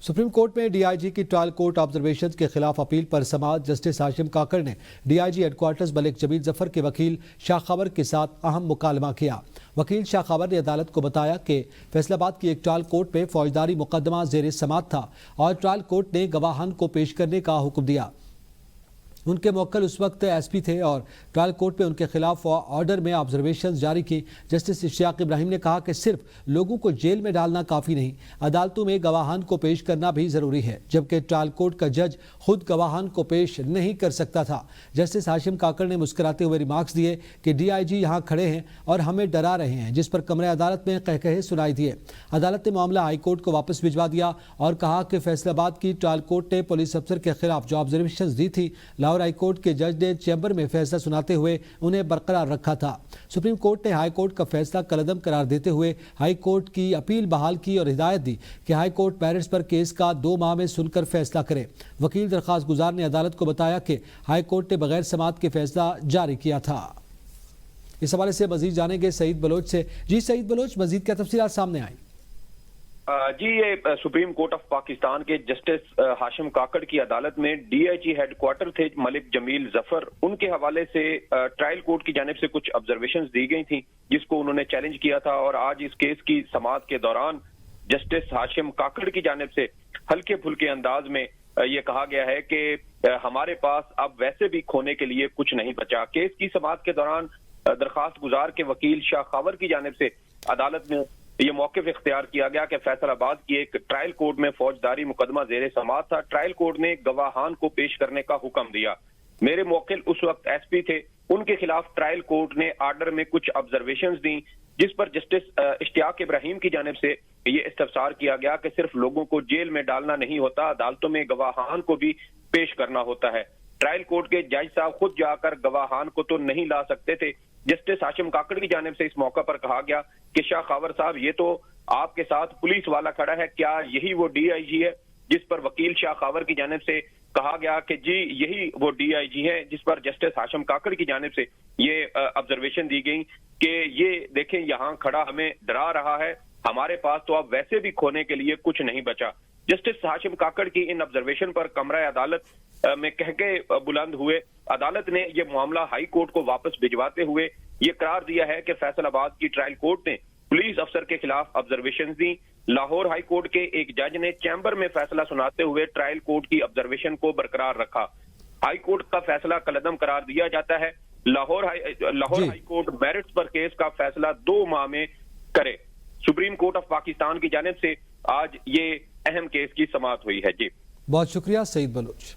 Supreme court में DIG की trial court observation के खिलाफ अपील पर समाअत जस्टिस हाशिम काकड़ ने डीआईजी हेडक्वार्टर्स मलिक जमील जफर के वकील शाह खबर के साथ अहम मुकालमा किया। वकील शाह खबर ने अदालत को बताया कि फैसलाबाद की एक ट्रायल कोर्ट में फौजदारी मुकदमा जेर समाअत था और ट्रायल कोर्ट ने गवाहान को पेश करने का हुक्म दिया। उनके मुवक्किल उस वक्त एसपी थे और ट्रायल कोर्ट में उनके खिलाफ ऑर्डर में ऑब्जर्वेशन जारी की। जस्टिस इश्तियाक इब्राहिम ने कहा कि सिर्फ लोगों को जेल में डालना काफ़ी नहीं, अदालतों में गवाहान को पेश करना भी ज़रूरी है, जबकि ट्रायल कोर्ट का जज खुद गवाहान को पेश नहीं कर सकता था। जस्टिस हाशिम काकड़ ने मुस्कुराते हुए रिमार्क्स दिए कि डीआईजी यहाँ खड़े हैं और हमें डरा रहे हैं, जिस पर कमरे अदालत में कहकहे सुनाई दिए। अदालत ने मामला हाई कोर्ट को वापस भिजवा दिया और कहा कि फैसलाबाद की ट्रायल कोर्ट ने पुलिस अफसर के खिलाफ जो ऑब्जर्वेशन दी थी, लाहौर हाई कोर्ट के जज ने चैम्बर में फैसला सुनाते हुए उन्हें बरकरार रखा था। सुप्रीम कोर्ट ने हाई कोर्ट का फैसला कलअदम करार देते हुए हाई कोर्ट की अपील बहाल की और हिदायत दी कि हाई कोर्ट मैरिट्स पर केस का 2 माह में सुनकर फैसला करे। वकील दरखास्त गुजार ने अदालत को बताया कि हाई कोर्ट ने बगैर समाअत के फैसला जारी किया था। इस हवाले से मजीद जानेंगे सईद बलोच से। जी सईद बलोच, मजीद क्या तफसीलात सामने आई? जी, ये सुप्रीम कोर्ट ऑफ पाकिस्तान के जस्टिस हाशिम काकड़ की अदालत में डीआईजी हेडक्वार्टर थे मलिक जमील जफर, उनके हवाले से ट्रायल कोर्ट की जानिब से कुछ ऑब्जर्वेशंस दी गई थी जिसको उन्होंने चैलेंज किया था। और आज इस केस की समाअत के दौरान जस्टिस हाशिम काकड़ की जानिब से हल्के फुल्के अंदाज में ये कहा गया है कि हमारे पास अब वैसे भी खोने के लिए कुछ नहीं बचा। केस की समाअत के दौरान दरखास्त गुजार के वकील शाह खबर की जानिब से अदालत में ये मौक़िफ़ इख्तियार किया गया कि फैसलाबाद की एक ट्रायल कोर्ट में फौजदारी मुकदमा जेर समाअत था। ट्रायल कोर्ट ने गवाहान को पेश करने का हुक्म दिया। मेरे मुवक्किल उस वक्त एसपी थे, उनके खिलाफ ट्रायल कोर्ट ने आर्डर में कुछ ऑब्जर्वेशंस दी, जिस पर जस्टिस इश्तियाक इब्राहिम की जानिब से ये इस्तफसार किया गया कि सिर्फ लोगों को जेल में डालना नहीं होता, अदालतों में गवाहान को भी पेश करना होता है। ट्रायल कोर्ट के जज साहब खुद जाकर गवाहान को तो नहीं ला सकते थे। जस्टिस हाशिम काकड़ की जानिब से इस मौका पर कहा गया कि शाह खबर साहब, ये तो आपके साथ पुलिस वाला खड़ा है, क्या यही वो डीआईजी है? जिस पर वकील शाह खबर की जानिब से कहा गया कि जी यही वो डीआईजी है। जिस पर जस्टिस हाशिम काकड़ की जानिब से ये ऑब्जर्वेशन दी गई कि ये देखें यहाँ खड़ा हमें डरा रहा है, हमारे पास तो अब वैसे भी खोने के लिए कुछ नहीं बचा। जस्टिस हाशिम काकड़ की इन ऑब्जर्वेशन पर कमरा अदालत में कहके बुलंद हुए। अदालत ने यह मामला हाई कोर्ट को वापस भिजवाते हुए ये करार दिया है कि फैसलाबाद की ट्रायल कोर्ट ने पुलिस अफसर के खिलाफ ऑब्जर्वेशन दी। लाहौर हाई कोर्ट के एक जज ने चैम्बर में फैसला सुनाते हुए ट्रायल कोर्ट की ऑब्जर्वेशन को बरकरार रखा। हाई कोर्ट का फैसला कलअदम करार दिया जाता है। लाहौर हाई कोर्ट मेरिट्स पर केस का फैसला 2 माह में करे। सुप्रीम कोर्ट ऑफ पाकिस्तान की जानिब से आज ये अहम केस की समाअत हुई है। जी, बहुत शुक्रिया सईद बलोच।